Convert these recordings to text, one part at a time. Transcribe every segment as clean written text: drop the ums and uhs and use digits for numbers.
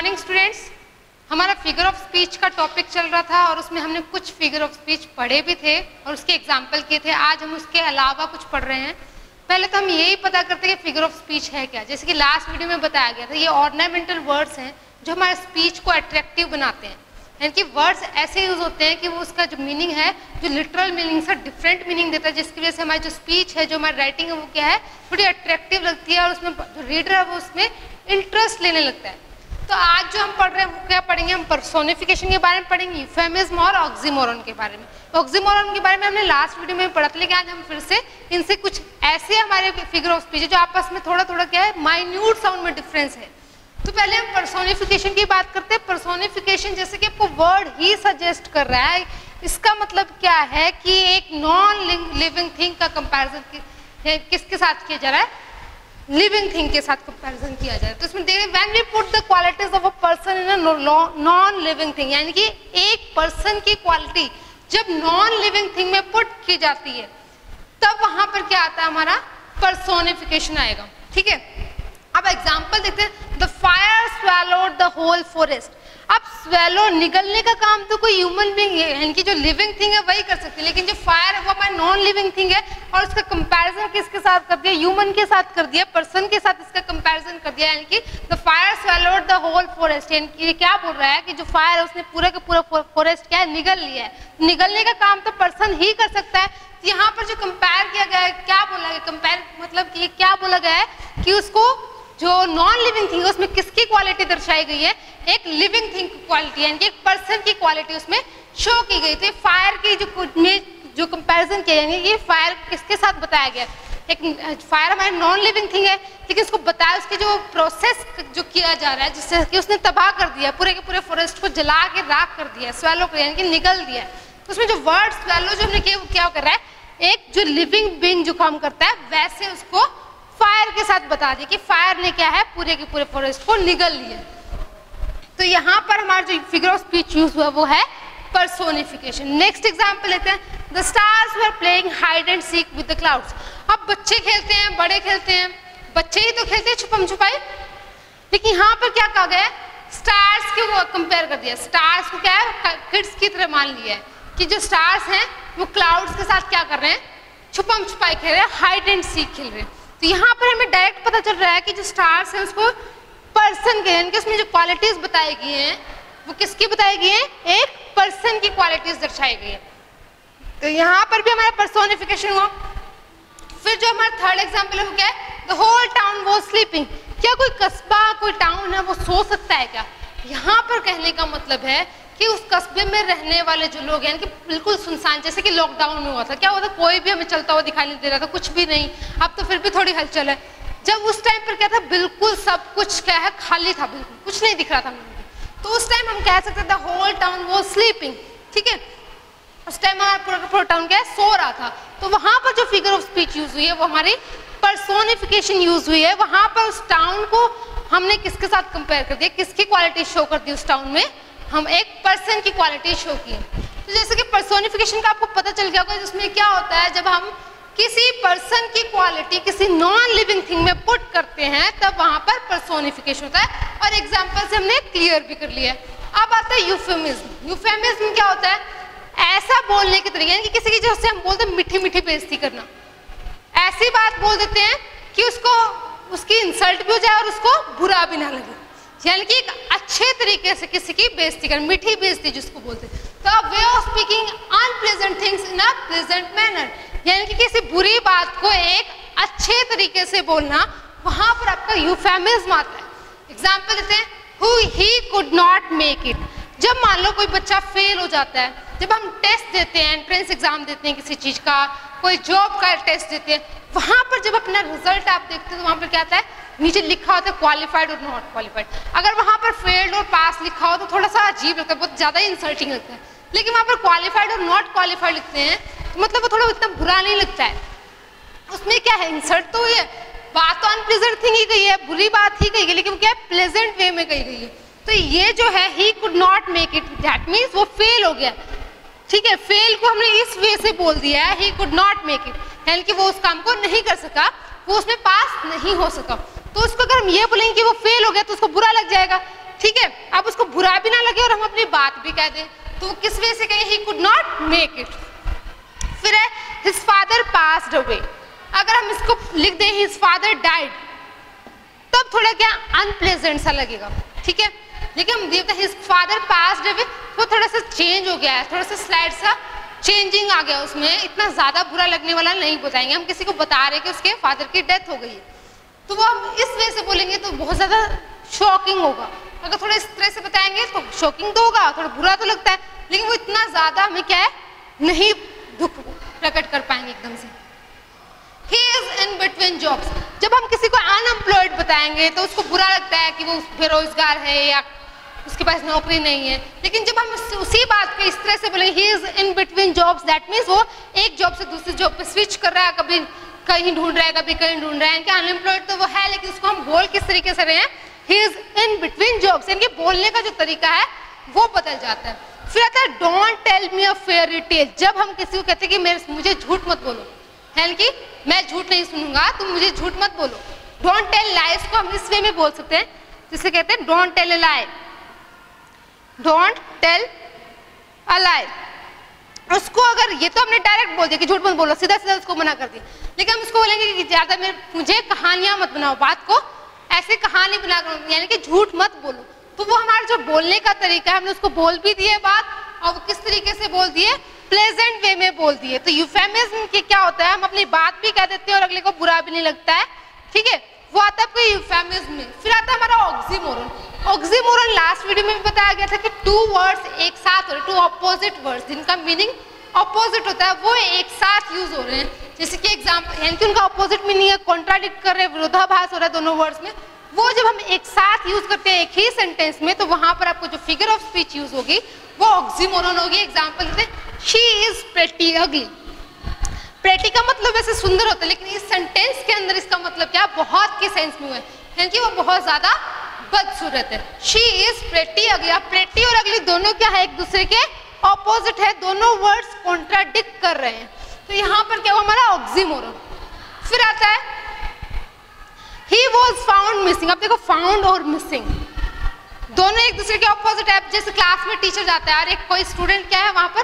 Morning students, हमारा figure of speech का topic चल रहा था और उसमें हमने कुछ फिगर ऑफ स्पीच पढ़े भी थे और उसके एग्जाम्पल किए थे। आज हम उसके अलावा कुछ पढ़ रहे हैं। पहले तो हम यही पता करते हैं कि फिगर ऑफ स्पीच है क्या। जैसे कि लास्ट वीडियो में बताया गया था, ये ऑर्नामेंटल वर्ड्स हैं जो हमारे स्पीच को अट्रैक्टिव बनाते हैं। यानी कि वर्ड्स ऐसे यूज होते हैं कि वो उसका जो मीनिंग है, जो लिटरल मीनिंग से डिफरेंट मीनिंग देता है, जिसकी वजह से हमारी जो स्पीच है, जो हमारी राइटिंग है, वो क्या है, थोड़ी अट्रैक्टिव लगती है और उसमें जो रीडर है वो उसमें इंटरेस्ट लेने लगता है। तो आज जो हम पढ़ रहे हैं वो क्या पढ़ेंगे, हम पर्सोनिफिकेशन के बारे में पढ़ेंगे, यूफेमिज्म और ऑक्सीमोरन के बारे में। ऑक्सीमोरन के बारे में हमने लास्ट वीडियो में पढ़ा था, लेकिन आज हम फिर से इनसे कुछ ऐसे हमारे फिगर ऑफ स्पीच है जो आपस में थोड़ा थोड़ा क्या है, माइन्यूट साउंड में डिफरेंस है। तो पहले हम पर्सोनिफिकेशन की बात करते हैं। पर्सोनिफिकेशन जैसे कि आपको वर्ड ही सजेस्ट कर रहा है, इसका मतलब क्या है कि एक नॉन लिविंग थिंग का कंपैरिजन किसके साथ किया जा रहा है, लिविंग थिंग के साथ कंपैरिजन किया जाए। तो इसमें देखिए, when we put the qualities of a person in a non living thing, यानी कि एक पर्सन की क्वालिटी जब नॉन लिविंग थिंग में पुट की जाती है तब वहां पर क्या आता है, हमारा पर्सोनिफिकेशन आएगा। ठीक है, अब एग्जांपल देखते हैं। The fire swallowed the whole forest. अब स्वैलो निगलने का काम तो कोई ह्यूमन बीइंग है, यानी कि जो लिविंग थिंग है वही कर सकती है, लेकिन जो फायर है वो हमारी नॉन लिविंग थिंग है और उसका कंपैरिजन किसके साथ कर दिया, ह्यूमन के साथ कर दिया, पर्सन के साथ इसका कंपैरिजन कर दिया। यानी कि the fire swallowed the whole forest, यानी कि ये क्या बोल रहा है कि जो फायर है उसने पूरा का पूरा फॉरेस्ट क्या है, निगल लिया है। निगलने का काम तो पर्सन ही कर सकता है। तो यहाँ पर जो कंपेयर किया गया है, क्या बोला गया, कंपेयर मतलब कि क्या बोला गया है कि उसको जो नॉन लिविंग थिंग है उसमें किसकी क्वालिटी दर्शाई गई है, एक लिविंग थिंग की क्वालिटी, यानी कि एक पर्सन की क्वालिटी उसमें शो की गई थी। फायर की जो कंपैरिजन किया, यानी ये फायर किसके साथ बताया गया, एक फायर हमारी नॉन लिविंग थिंग है, लेकिन उसको बताया उसके जो प्रोसेस जो किया जा रहा है, जिससे कि उसने तबाह कर दिया, पूरे के पूरे फॉरेस्ट को जला के राख कर दिया, स्वैलो कर, यानी कि निगल दिया। तो उसमें जो वर्ड स्वैलो जो हमने किया वो क्या कर रहा है, एक जो लिविंग बीइंग जो काम करता है वैसे उसको फायर के साथ बता दिया कि फायर ने क्या है, पूरे के पूरे फॉरेस्ट को निगल लिया। तो यहाँ पर हमारा जो फिगर ऑफ स्पीच यूज हुआ वो है पर्सोनिफिकेशन। नेक्स्ट एग्जांपल लेते हैं। The stars were playing hide and seek with the clouds. अब बच्चे खेलते हैं, बड़े खेलते हैं, बच्चे ही तो खेलते हैं छुपम छुपाई, लेकिन यहाँ पर क्या कहा गया है, स्टार्स को कंपेयर कर दिया। स्टार्स को क्या है, किड्स की तरह मान लिया है कि जो स्टार्स हैं वो क्लाउड्स के साथ क्या कर रहे हैं, छुपम छुपाई खेल रहे हैं, हाइड एंड सीक खेल रहे हैं। तो यहाँ पर हमें डायरेक्ट पता चल रहा है कि जो स्टार्स हैं उसको पर्सन के, यानी कि उसमें जो क्वालिटीज बताई गई हैं वो किसकी बताई गई हैं, एक पर्सन की क्वालिटीज दर्शाई गई है। तो यहाँ पर भी हमारा पर्सोनिफिकेशन हुआ। फिर जो हमारा थर्ड एग्जाम्पल है वो क्या है, the whole town was sleeping. क्या कोई कस्बा, कोई टाउन है वो सो सकता है क्या? यहाँ पर कहने का मतलब है कि उस कस्बे में रहने वाले जो लोग हैं कि बिल्कुल सुनसान, जैसे कि लॉकडाउन में हुआ था, क्या हुआ था, कोई भी हमें चलता हुआ दिखाई नहीं दे रहा था, कुछ भी नहीं। अब तो फिर भी थोड़ी हलचल है। जब उस टाइम पर क्या था, बिल्कुल सब कुछ क्या है, खाली था, बिल्कुल कुछ नहीं दिख रहा था। तो उस टाइम हम कह सकते थे होल टाउन वाज स्लीपिंग। ठीक है, उस टाइम हमारा पूरा टाउन क्या है, सो रहा था। तो वहां पर जो फिगर ऑफ स्पीच यूज हुई है वो हमारी पर्सोनिफिकेशन यूज हुई है। वहां पर उस टाउन को हमने किसके साथ कंपेयर कर दिया, किसकी क्वालिटी शो कर दी, उस टाउन में हम एक पर्सन की क्वालिटी शो की। तो जैसे कि पर्सोनिफिकेशन का आपको पता चल गया होगा, जिसमें क्या होता है, जब हम किसी पर्सन की क्वालिटी किसी नॉन लिविंग थिंग में पुट करते हैं तब वहां पर पर्सोनिफिकेशन होता है। और एग्जांपल से हमने क्लियर भी कर लिया। अब आता है यूफेमिज्म। यूफेमिज्म क्या होता है, ऐसा बोलने के तरीके, यानी कि किसी की जैसे हम बोलते हैं मीठी मीठी बेइज्जती करना, ऐसी बात बोल देते हैं कि उसको उसकी इंसल्ट भी हो जाए और उसको बुरा भी ना लगे, यानी कि एक अच्छे तरीके से किसी की बेइज्जती करना, मीठी बेइज्जती जिसको बोलते हैं। तो way of speaking unpleasant things in a pleasant manner, यानी कि किसी बुरी बात को एक अच्छे तरीके से बोलना, वहां पर आपका यूफेमिज्म आता है। एग्जांपल देते हैं, who he could not make it. जब मान लो कोई बच्चा फेल हो जाता है, जब हम टेस्ट देते हैं, एंट्रेंस एग्जाम देते हैं किसी चीज का, कोई जॉब का टेस्ट देते हैं, वहां पर जब अपना रिजल्ट आप देखते हो तो वहां पर क्या आता है, नीचे लिखा होता है क्वालिफाइड और नॉट क्वालिफाइड। अगर वहां पर फेल्ड और पास लिखा हो तो थोड़ा सा अजीब लगता है, बहुत ज्यादा ही इंसल्टिंग लगता है। लेकिन वहां पर क्वालिफाइड और नॉट क्वालिफाइड लिखते हैं तो मतलब वो थोड़ा इतना बुरा नहीं लगता है। उसमें क्या है, इंसल्ट तो हुई है, बात तो अनप्लेजेंट थिंग ही गई है, बुरी बात ही गई है, लेकिन वो क्या है, प्लेजेंट वे में गई गई है। तो ये जो है he could not make it, that means वो फेल हो गया। ठीक है, फेल को हमने इस वे से बोल दिया है, he could not make it, यानी कि वो उस काम को नहीं कर सका, वो उसमें पास नहीं हो सका। तो उसको अगर हम ये बोलेंगे कि वो फेल हो गया तो उसको बुरा लग जाएगा। ठीक है, अब उसको बुरा भी ना लगे और हम अपनी बात भी कह दें, तो वो किस वजह से कहें he could not make it. फिर है हिज फादर पास्ड अवे, अगर हम इसको लिख दें हिज फादर डाइड, तब थोड़ा क्या अनप्लेजेंट सा लगेगा, ठीक है। लेकिन हम देखते हैं हिज फादर पास्ड अवे, वो थोड़ा सा चेंज हो गया है, थोड़ा सा स्लाइड सा चेंजिंग आ गया उसमें, इतना ज्यादा बुरा लगने वाला नहीं बताएंगे, हम किसी को बता रहे कि उसके फादर की डेथ हो गई है, तो वो हम इस वजह से बोलेंगे तो बहुत ज्यादा शॉकिंग होगा। अगर थोड़ा इस तरह से बताएंगे तो शॉकिंग तो होगा, थोड़ा बुरा तो लगता है, लेकिन वो इतना ज्यादा हमें क्या है नहीं दुख प्रकट कर पाएंगे एकदम से। He is in between jobs, जब हम किसी को अनएम्प्लॉयड बताएंगे तो उसको बुरा लगता है कि वो बेरोजगार है या उसके पास नौकरी नहीं है, लेकिन जब हम उसी बात को इस तरह से बोलेंगे he is in between jobs, that means वो एक जॉब से दूसरी जॉब पे स्विच कर रहा है, कभी कहीं ढूंढ रहा है कभी कहीं ढूंढ रहा है, इनका अनएम्प्लॉयड तो वो है, लेकिन उसको हम बोल किस तरीके से रहे हैं he is in between jobs, इनके बोलने का जो तरीका है वो बदल जाता है। फिर आता है don't tell me a fairy tale, जब हम किसी को कहते हैं कि मुझे झूठ मत बोलो, है कि मैं झूठ नहीं सुनूंगा, तुम मुझे झूठ मत बोलो। डोंट टेल लाइज को हम इस वे में बोल सकते हैं, जिसे कहते हैं don't tell a lie, don't tell a lie. उसको अगर ये तो हमने डायरेक्ट बोल दिया कि झूठ मत बोलो, सीधा सीधा उसको मना कर दिया, लेकिन हम उसको बोलेंगे कि ज्यादा मुझे कहानियां मत बनाओ, बात को ऐसे कहानी बना कर, यानी कि झूठ मत बोलो, तो वो हमारा जो बोलने का तरीका है, हमने उसको बोल भी दिए बात, और वो किस तरीके से बोल दिए, प्लेजेंट वे में बोल दिए। तो यूफेमिज्म के क्या होता है, हम अपनी बात भी कह देते हैं और अगले को बुरा भी नहीं लगता है, ठीक है, वो आता है आपको यूफेमिज्म में। फिर आता है हमारा ऑक्सीमोरन। ऑक्सीमोरन लास्ट वीडियो में भी बताया गया था कि टू वर्ड्स एक साथ हो रहे, टू ऑपोजिट वर्ड्स जिनका मीनिंग ऑपोजिट होता है, वो एक साथ यूज हो रहे हैं। जैसे कि एग्जाम्पल, यानी कि उनका ऑपोजिट मीनिंग है, कॉन्ट्राडिक्ट कर रहे हैं, विरोधाभास हो रहा है दोनों वर्ड्स में, वो जब हम एक साथ यूज करते हैं एक ही सेंटेंस में, तो वहां पर आपको जो फिगर ऑफ स्पीच यूज होगी वो ऑक्सीमोरन होगी। एग्जाम्पल देते हैं, शी इज प्रेटी अगली। प्रेटी का मतलब वैसे सुंदर होता है, लेकिन इस सेंटेंस के अंदर इसका मतलब क्या, बहुत के सेंस में हुआ है, यानी कि वो बहुत ज्यादा बदसूरत है। शी इज प्रेटी अगली। अब प्रेटी और अगली दोनों क्या है, एक दूसरे के ऑपोजिट है, दोनों वर्ड्स कॉन्ट्राडिक्ट कर रहे हैं, तो यहाँ पर क्या हुआ हमारा ऑक्सीमोरन। फिर आता है he was found missing। अब देखो फाउंड और मिसिंग दोनों एक दूसरे के ऑपोजिट है। जैसे क्लास में टीचर जाता है और एक कोई स्टूडेंट क्या है वहां पर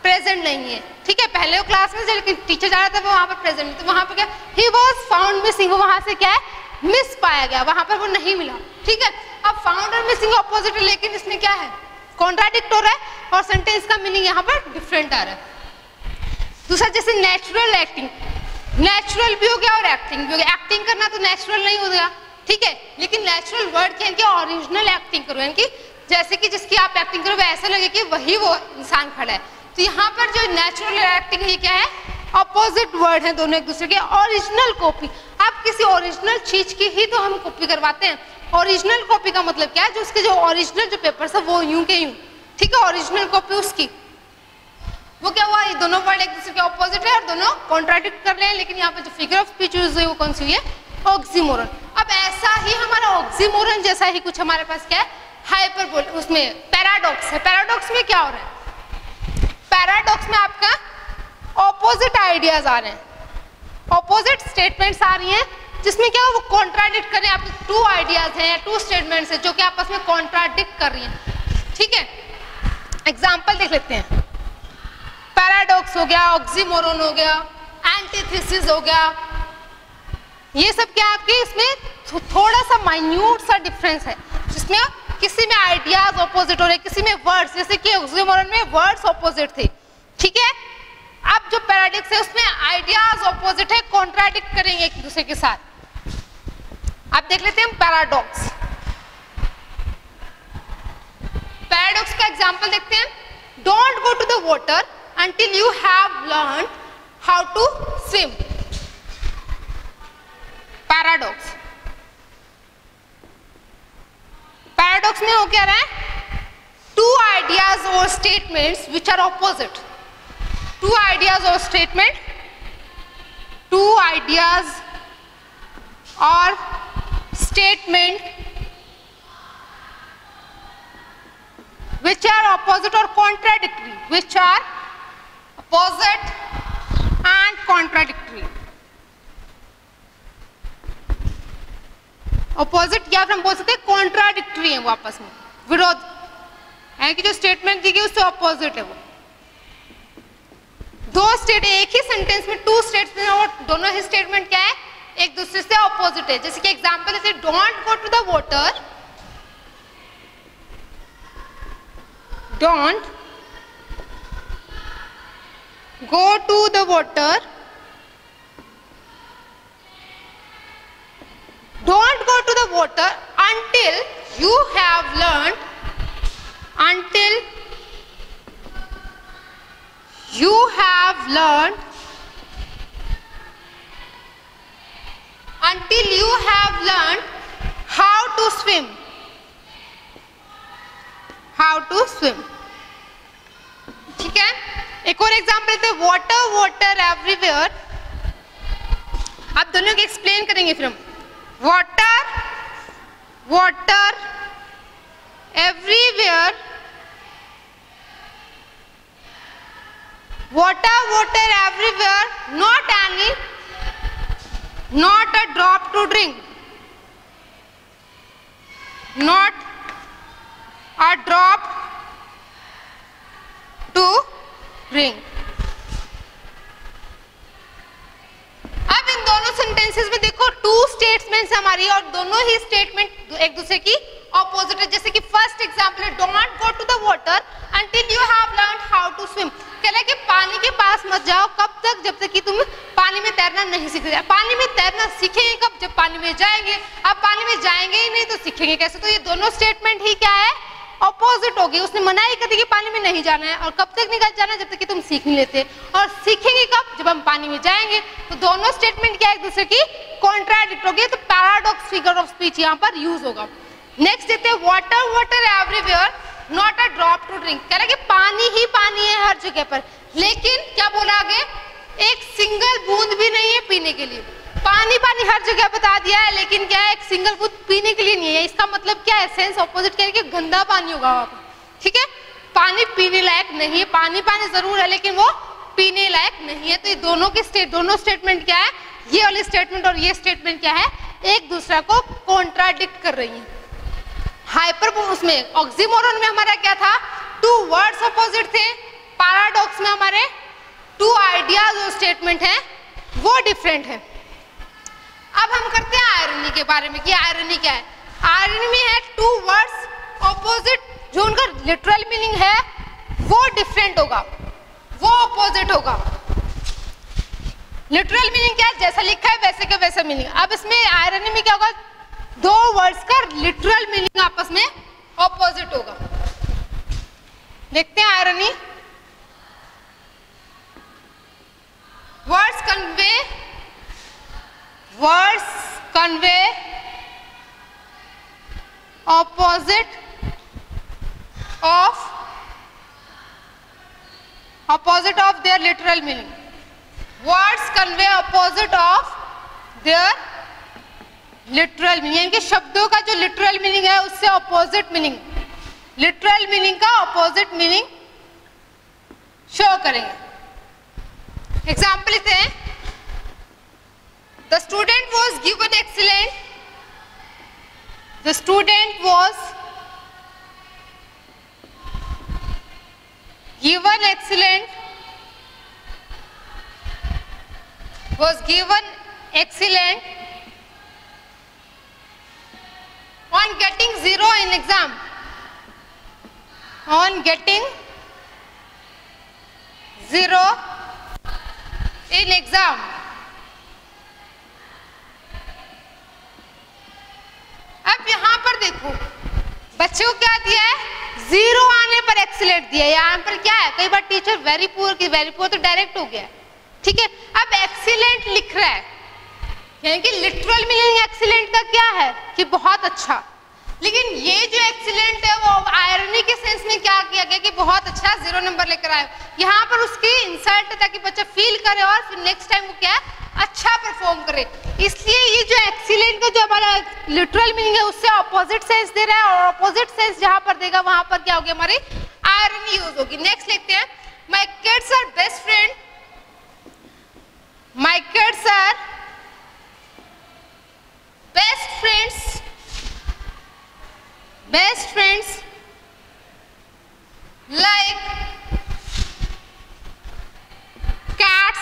प्रेजेंट नहीं है, ठीक है, पहले वो क्लास में लेकिन टीचर जा रहा था वो वहां पर प्रेजेंट नहीं, तो वहां पर क्या he was found missing, वो वहां से क्या है मिस पाया गया, वहां पर वो नहीं मिला, ठीक है। अब फाउंड और मिसिंग ऑपोजिट है, लेकिन इसमें क्या है कॉन्ट्राडिक्ट हो रहा है और सेंटेंस का मीनिंग यहाँ पर डिफरेंट आ रहा है। दूसरा जैसे नेचुरल एक्टिंग, नेचुरल भी हो गया और एक्टिंग भी हो गया। एक्टिंग करना तो नेचुरल नहीं हो गया, ठीक है, लेकिन नेचुरल वर्ड क्या है कि ओरिजिनल एक्टिंग करो, यानी कि जैसे कि जिसकी आप एक्टिंग करो ऐसा लगे कि वही वो इंसान खड़ा है। तो यहाँ पर जो नेचुरल एक्टिंग है क्या है, ऑपोजिट वर्ड है दोनों एक दूसरे के। ओरिजिनल कॉपी, आप किसी ओरिजिनल चीज की ही तो हम कॉपी करवाते हैं। ओरिजिनल कॉपी का मतलब क्या है, जो उसके जो ओरिजिनल जो पेपर्स है वो यूं के यूं, ठीक है, ओरिजिनल कॉपी उसकी। वो क्या हुआ, ये दोनों वर्ड एक दूसरे के ऑपोजिट है और दोनों कॉन्ट्राडिक्ट कर रहे हैं, लेकिन यहाँ पर जो फिगर ऑफ स्पीच यूज हुई वो कौन सी हुई है, ऑक्सीमोरन। अब ऐसा ही हमारा ऑक्सीमोरन जैसा ही कुछ हमारे पास क्या है, हाइपरबोल, उसमें पैराडॉक्स है। पैराडॉक्स में क्या हो रहा है, पैराडॉक्स में आपका ऑपोजिट आइडियाज आ रहे हैं, ऑपोजिट स्टेटमेंट्स आ रही हैं, जिसमें क्या वो कॉन्ट्राडिक्ट कर रहे हैं। आपके टू आइडियाज हैं, टू स्टेटमेंट्स हैं जो कि आपस में कॉन्ट्राडिक्ट कर रही हैं, ठीक है। एग्जाम्पल देख लेते हैं, पैराडॉक्स हो गया, ऑक्सीमोरन हो गया, एंटीथेसिस हो गया, ये सब क्या आपके इसमें थोड़ा सा माइन्यूट सा डिफरेंस है, जिसमें किसी में आइडियाज ऑपोजिट हो रहे, किसी में वर्ड्स, जैसे कि ऑक्सीमोरन में वर्ड्स ऑपोजिट थे, ठीक है। अब जो पैराडॉक्स है उसमें आइडियाज ऑपोजिट है, कॉन्ट्राडिक्ट करेंगे एक दूसरे के साथ। अब देख लेते हैं पैराडॉक्स। पैराडॉक्स का एग्जांपल देखते हैं, don't go to the water until you have learned how to swim। Paradox, paradox में हो क्या रहा है, टू आइडियाज और statements which are opposite, two ideas और स्टेटमेंट, टू आइडियाज और statement which are opposite or contradictory, which are opposite and contradictory। opposite या फिर हम बोल सकते हैं contradictory है वो आपस में, विरोध, यानी कि जो स्टेटमेंट दी गई उससे ऑपोजिट है वो। दो स्टेट एक ही सेंटेंस में, टू स्टेट्स में, और दोनों ही स्टेटमेंट क्या है, एक दूसरे से ऑपोजिट है। जैसे कि एग्जांपल जैसे don't go to the water, don't go to the water, don't go to the water until you have learned, until you have learned, until you have learned how to swim, how to swim। ठीक है, एक और example देते हैं, water water everywhere। आप दोनों को explain करेंगे फिर हम। water water everywhere, water water everywhere, not any, not a drop to drink, not a drop to drink। अब इन दोनों सेंटेंसेस में देखो टू स्टेटमेंट्स हमारी, और दोनों ही स्टेटमेंट एक दूसरे की ऑपोजिट है। जैसे कि फर्स्ट एग्जांपल है don't go to the water until you have learned how to swim. कह रहा है कि पानी के पास मत जाओ, कब तक, जब तक कि तुम पानी में तैरना नहीं सीखते। पानी में तैरना सीखेंगे कब, जब पानी में जाएंगे। अब पानी में जाएंगे ही नहीं तो सीखेंगे कैसे। तो ये दोनों स्टेटमेंट ही क्या है, ऑपोजिट होगी। उसने मना ही कर दी कि पानी में नहीं जाना है, और कब तक नहीं जाना है, जब तक कि तुम सीख नहीं लेते। और सीखेंगे कब, जब हम पानी में जाएंगे। तो दोनों स्टेटमेंट क्या है, एक दूसरे की कॉन्ट्राडिक्ट होगी। तो पैराडॉक्स फिगर ऑफ स्पीच यहाँ पर यूज होगा। नेक्स्ट देखते हैं water water everywhere, not a drop to drink. कह रहा है कि पानी ही पानी है हर जगह पर, लेकिन क्या बोला आगे, एक सिंगल बूंद भी नहीं है पीने के लिए। पानी पानी हर जगह बता दिया है, लेकिन क्या है, एक सिंगल बूंद पीने के लिए नहीं है। इसका मतलब क्या है, सेंस ऑपोजिट कह रहे कि गंदा पानी होगा वहां पर। ठीक है, पानी पीने लायक नहीं है, पानी पानी जरूर है लेकिन वो पीने लायक नहीं है। तो ये दोनों स्टेटमेंट क्या है, ये वाली स्टेटमेंट और ये स्टेटमेंट क्या है, एक दूसरे को कॉन्ट्राडिक्ट कर रही है। हाइपर उसमें ऑक्सीमोरन में हमारा क्या था, टू वर्ड्स ऑपोजिट थे। पैराडॉक्स में हमारे टू आइडियाज और स्टेटमेंट हैं वो डिफरेंट है। अब हम करते हैं आयरनी के बारे में कि आयरनी क्या है। आयरनी में है टू वर्ड्स ऑपोजिट, जो उनका लिटरल मीनिंग है वो डिफरेंट होगा, वो ऑपोजिट होगा। लिटरल मीनिंग क्या है, जैसा लिखा है वैसे का वैसा मीनिंग। अब इसमें आयरनी में क्या होगा, दो वर्ड्स का लिटरल मीनिंग आपस में ऑपोजिट होगा। देखते हैं irony. Words convey opposite of their literal meaning. Words convey opposite of their literal meaning, यानी कि शब्दों का जो लिटरल मीनिंग है उससे ऑपोजिट मीनिंग, लिटरल मीनिंग का ऑपोजिट मीनिंग शो करेंगे। एग्जाम्पल लेते हैं, The student was given excellent. The student was given excellent. Was given excellent on getting 0 in exam. On getting 0 in exam. अब यहां पर देखो बच्चे को क्या दिया है, 0 आने पर एक्सीलेंट दिया है। यहाँ पर क्या है, कई बार टीचर वेरी पुअर की, वेरी पुअर तो डायरेक्ट हो गया है। ठीक है, अब एक्सीलेंट लिख रहा है, यानी कि लिटरल मीनिंग एक्सीलेंट का क्या है कि बहुत अच्छा। लेकिन ये जो एक्सीलेंट है वो आयरनी के सेंस में क्या किया गया कि बहुत अच्छा 0 नंबर लेकर आए। यहाँ पर उसकी इंसल्ट है ताकि बच्चा फील करे और फिर नेक्स्ट टाइम वो क्या है, अच्छा परफॉर्म करे। इसलिए ये जो एक्सीलेंट का जो हमारा लिटरल मीनिंग है उससे ऑपोजिट सेंस दे रहा है, और ऑपोजिट सेंस जहां पर देगा वहां पर क्या होगी, हमारी आयरनी यूज होगी। नेक्स्ट लिखते हैं, my kids are best friend. My kids are best friends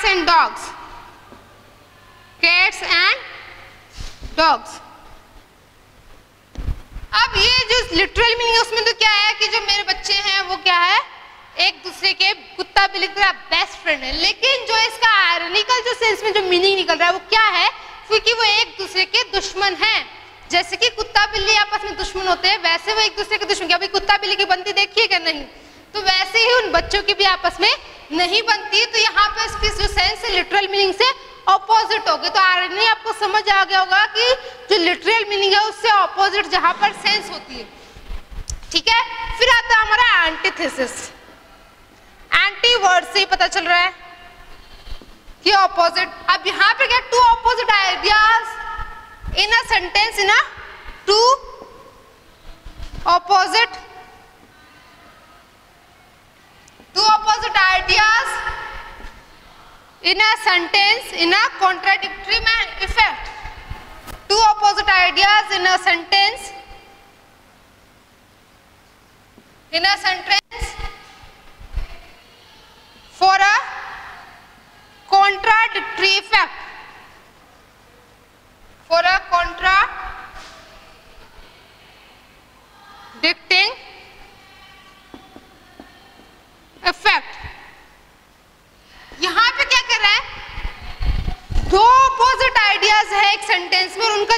and dogs, cats and dogs. अब ये जो लिटरल मीनिंग है उसमें तो क्या है कि जो मेरे बच्चे हैं वो क्या है, एक दूसरे के कुत्ता बिल्ली की तरह बेस्ट फ्रेंड है। लेकिन जो इसका आयरनिकल जो सेंस में जो मीनिंग निकल रहा है वो क्या है, क्योंकि वो एक दूसरे के दुश्मन हैं। जैसे कि कुत्ता बिल्ली आपस में दुश्मन होते हैं, वैसे वो एक दूसरे के दुश्मन, क्या भाई कुत्ता बिल्ली की बनती देखिए क्या नहीं, तो वैसे ही उन बच्चों की भी आपस में नहीं बनती। तो यहाँ पे इसकी जो सेंस है लिटरल मीनिंग से ऑपोजिट हो गई। तो आयरनी आपको समझ आ गया होगा कि जो लिटरल मीनिंग है उससे ऑपोजिट जहां पर सेंस होती है, ठीक है। फिर आता है हमारा एंटीथेसिस। एंटी वर्ड से पता चल रहा है कि ऑपोजिट। अब यहाँ पे क्या, two opposite ideas in a sentence, in a two opposite ideas in a sentence in a contradictory effect. Two opposite ideas in a sentence for a contradictory effect. For a contradicting effect. यहां पे क्या कर रहा है, दो opposite ideas है एक sentence में और उनका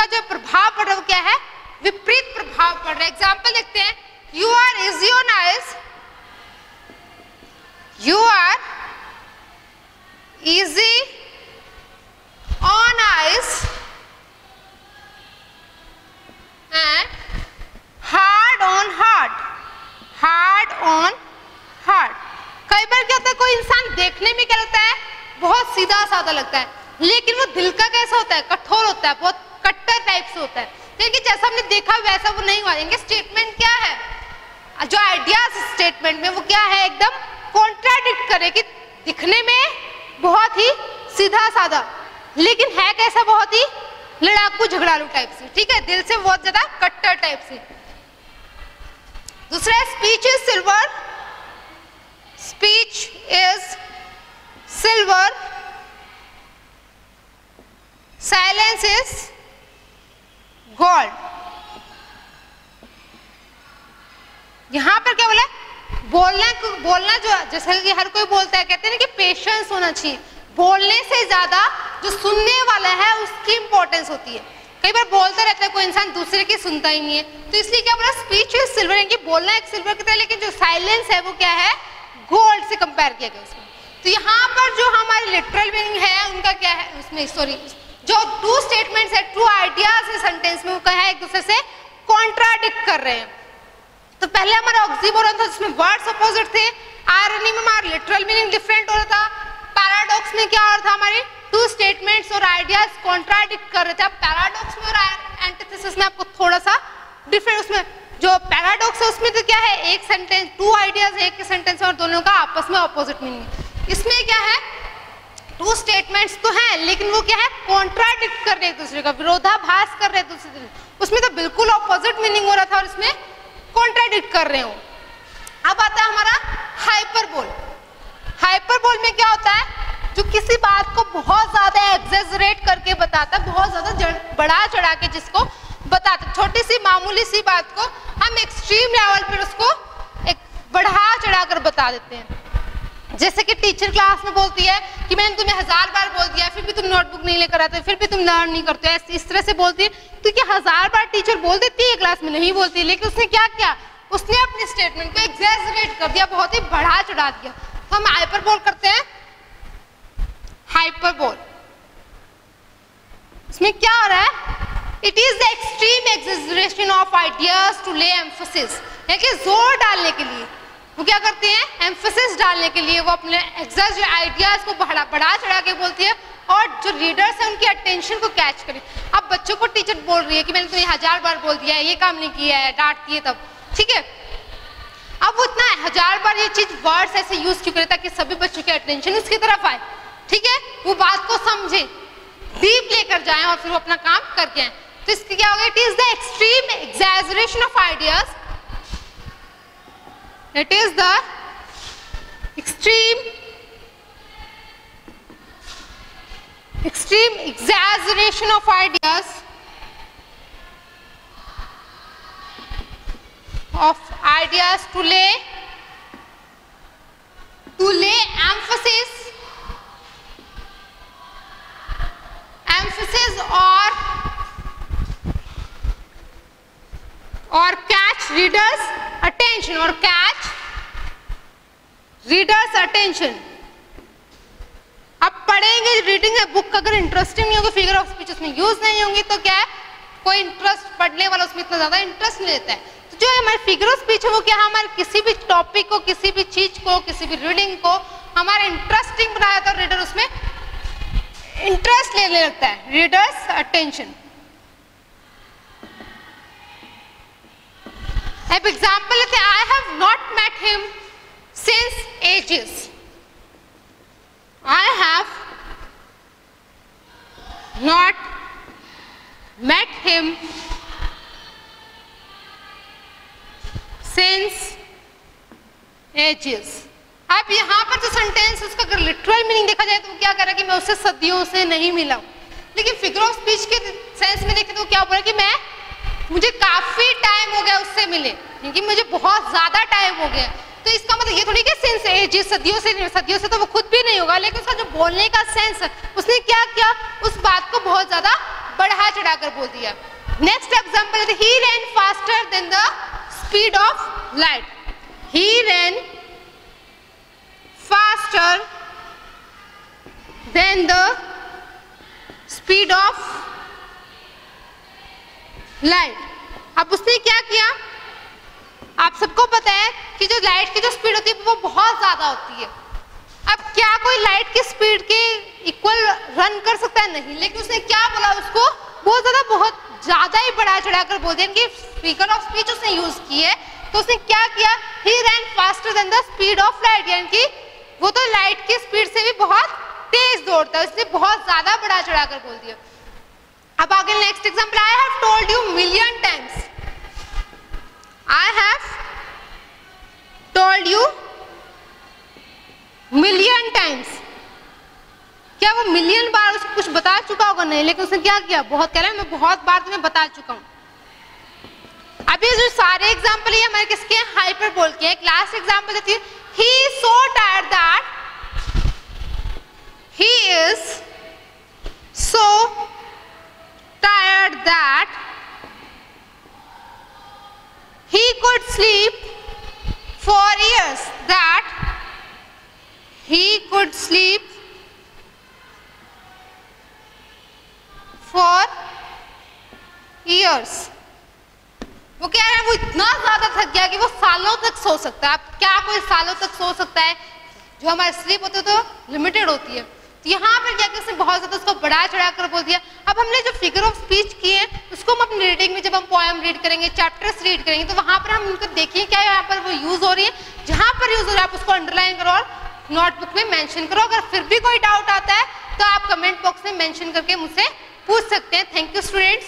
जो प्रभाव पड़ रहा है वो क्या है, विपरीत प्रभाव पड़ रहा है। एग्जांपल देखते हैं, you are easy on eyes, you are easy on eyes and hard on heart, hard on heart. कई बार क्या होता है, कोई इंसान देखने में क्या लगता है, बहुत सीधा साधा लगता है, लेकिन वो दिल का कैसा होता है, कठोर होता है, बहुत कट्टर टाइप से होता है। लेकिन जैसा हमने देखा वैसा वो नहीं हुआ। इनके स्टेटमेंट क्या है, जो आइडियाज स्टेटमेंट में वो क्या है, एकदम कॉन्ट्राडिक्ट करे कि दिखने में बहुत ही सीधा साधा, लेकिन है कैसा, बहुत ही लड़ाकू झगड़ालू टाइप से, ठीक है, दिल से बहुत ज्यादा कट्टर टाइप से। दूसरा, speech is silver, speech is silver, silence is gold। यहां पर क्या बोला, बोलना जो जैसे कि हर कोई बोलता है, कहते हैं ना कि पेशेंस होना चाहिए, बोलने से ज्यादा जो सुनने वाला है उसकी इंपॉर्टेंस होती है। कई बार बोलता रहता है कोई इंसान, दूसरे की सुनता ही नहीं है, तो इसलिए क्या बोला, स्पीच इज सिल्वर, यानी कि बोलना एक सिल्वर की तरह, लेकिन जो साइलेंस है वो क्या है, गोल्ड से कंपेयर किया गया उसमें। तो यहाँ पर जो हमारी लिटरल मीनिंग है उनका क्या है, उसमें सॉरी जो टू स्टेटमेंट्स है, टू आइडियाज है सेंटेंस में, वो क्या है, एक दूसरे से कॉन्ट्राडिक्ट कर रहे हैं। तो पहले हमारा ऑक्सीमोरन था जिसमें वर्ड्स अपोजिट थे, आयरनी में हमारा लिटरल मीनिंग डिफरेंट हो रहा था, पैराडॉक्स में क्या हो रहा था, हमारे टू स्टेटमेंट्स और आइडियाज कॉन्ट्राडिक्ट कर रहे थे। अब पैराडॉक्स में और एंटीथेसिस में आपको थोड़ा सा डिफरेंट, उसमें जो पैराडॉक्स है उसमें तो क्या है, एक सेंटेंस, टू आइडियाज एक के सेंटेंस और दोनों का आपस में ऑपोजिट मीनिंग। इसमें क्या है, टू स्टेटमेंट्स तो हैं लेकिन वो क्या है, कॉन्ट्राडिक्ट कर रहे एक दूसरे का, विरोधाभास कर रहे हैं दूसरे, उसमें तो बिल्कुल ऑपोजिट मीनिंग हो रहा था और इसमें कॉन्ट्राडिक्ट कर रहे हो। अब आता है हमारा हाइपरबोल। हाइपरबोल में क्या होता है, जो किसी बात को बहुत ज्यादा एग्जेजरेट करके बताता है, बहुत ज्यादा बढ़ा चढ़ा के जिसको बताते, छोटी सी मामूली सी बात को हम एक्सट्रीम लेवल पर उसको एक बढ़ा चढ़ा कर बता देते हैं। जैसे कि टीचर क्लास में बोलती है कि मैंने तुम्हें 1000 बार बोल दिया, फिर भी तुम नोटबुक नहीं लेकर आते, फिर भी तुम लर्न नहीं करते, इस तरह से बोलती है। तो क्या 1000 बार टीचर बोल देती है, क्लास में नहीं बोलती, लेकिन उसने क्या किया, उसने अपने स्टेटमेंट को एग्जैजरेट कर दिया, बहुत ही बढ़ा चढ़ा दिया। तो हम हाइपरबोल करते हैं, हाइपरबोल। इसमें क्या हो रहा है, it is the extreme exaggeration of ideas to lay emphasis, यानी कि जोर डालने के लिए वो क्या करती हैं, एम्फोसिस डालने के लिए वो अपने एग्जैज आइडियाज को बढ़ा चढ़ा के बोलती है और जो रीडर्स हैं उनकी अटेंशन को कैच करें। अब बच्चों को टीचर बोल रही है कि मैंने तुम्हें 1000 बार बोल दिया है, ये काम नहीं किया है, डांटती है तब, ठीक है। अब वो इतना 1000 बार ये चीज वर्ड्स ऐसे यूज क्यों करे, ताकि सभी बच्चों की अटेंशन उसकी तरफ आए, ठीक है, वो बात को समझे, डीप लेकर जाएं और फिर वो अपना काम करके आए। तो इसके क्या होगा, it is the extreme exaggeration of ideas, it is the extreme extreme exaggeration of ideas, to lay emphasis or catch readers attention, अब पढ़ेंगे रीडिंग है बुक, अगर इंटरेस्टिंग नहीं होगी, फिगर ऑफ स्पीच उसमें यूज नहीं होंगी, तो क्या है, कोई इंटरेस्ट पढ़ने वाला उसमें इतना ज्यादा इंटरेस्ट नहीं लेता है। तो जो हमारी फिगर ऑफ स्पीच है वो क्या, हमारे किसी भी टॉपिक को, किसी भी चीज को, किसी भी रीडिंग को हमारा इंटरेस्टिंग बनाया तो रीडर उसमें इंटरेस्ट लेने लगता है, रीडर्स अटेंशन। अब एग्जाम्पल लेते हैं, I have not met him since ages, I have not met him since ages। अब यहाँ पर जो सेंटेंस उसका अगर लिटरल मीनिंग देखा जाए तो वो क्या कर रहा है कि मैं उससे सदियों से नहीं मिला हूँ, लेकिन फिगर ऑफ स्पीच के सेंस में देखें तो क्या बोल रहा है कि मुझे काफी टाइम हो गया उससे मिले, क्योंकि मुझे बहुत ज्यादा टाइम हो गया। तो इसका मतलब ये थोड़ी कि सिंस एजेस, सदियों से तो वो खुद भी नहीं होगा, लेकिन उसका जो बोलने का सेंस है उसने क्या किया, उस बात को बहुत ज्यादा बढ़ा चढ़ाकर बोल दिया। नेक्स्ट एग्जांपल है, he ran faster than the speed of light, he ran faster than the speed of light. अब उसने क्या किया, आप सबको पता है कि जो लाइट की जो स्पीड होती है वो बहुत ज्यादा होती है। अब क्या कोई लाइट की स्पीड के इक्वल रन कर सकता है? नहीं, लेकिन उसने क्या बोला, उसको बहुत ज्यादा ही बढ़ा चढ़ाकर बोल दिया कि फिगर ऑफ स्पीच उसने यूज की है। तो उसने क्या किया, he ran faster than the speed of light, यानी कि वो तो लाइट की स्पीड से भी बहुत तेज दौड़ता है, उसने बहुत ज्यादा बढ़ा चढ़ाकर बोल दिया। अब आगे next example, I have told you million times, I have told you million times। क्या वो मिलियन बार उसको कुछ बता चुका होगा? नहीं, लेकिन उसने क्या किया, बहुत कह रहा है मैं बहुत बार तुम्हें बता चुका हूं। अब ये जो सारे एग्जाम्पल ये हमारे किसके हैं, हाइपरबोल के हैं। लास्ट एग्जाम्पल देती है, he is so tired that he is so tired that he could sleep for years, that he could sleep for years। वो क्या है, वो इतना ज्यादा थक गया कि वो सालों तक सो सकता है। अब क्या कोई सालों तक सो सकता है? जो हमारी स्लीप होती है तो लिमिटेड होती है। तो यहाँ पर क्या उसने बहुत ज्यादा उसको बढ़ा चढ़ा कर बोल दिया। अब हमने जो फिगर ऑफ स्पीच की है उसको हम अपनी रीडिंग में, जब हम पोएम रीड करेंगे, चैप्टर्स रीड करेंगे, तो वहां पर हम उनको देखेंगे क्या यहाँ पर वो यूज हो रही है। जहां पर यूज हो रहा है आप उसको अंडरलाइन करो और नोटबुक में मेंशन करो। अगर फिर भी कोई डाउट आता है तो आप कमेंट बॉक्स में मेंशन करके मुझसे पूछ सकते हैं। Thank you students.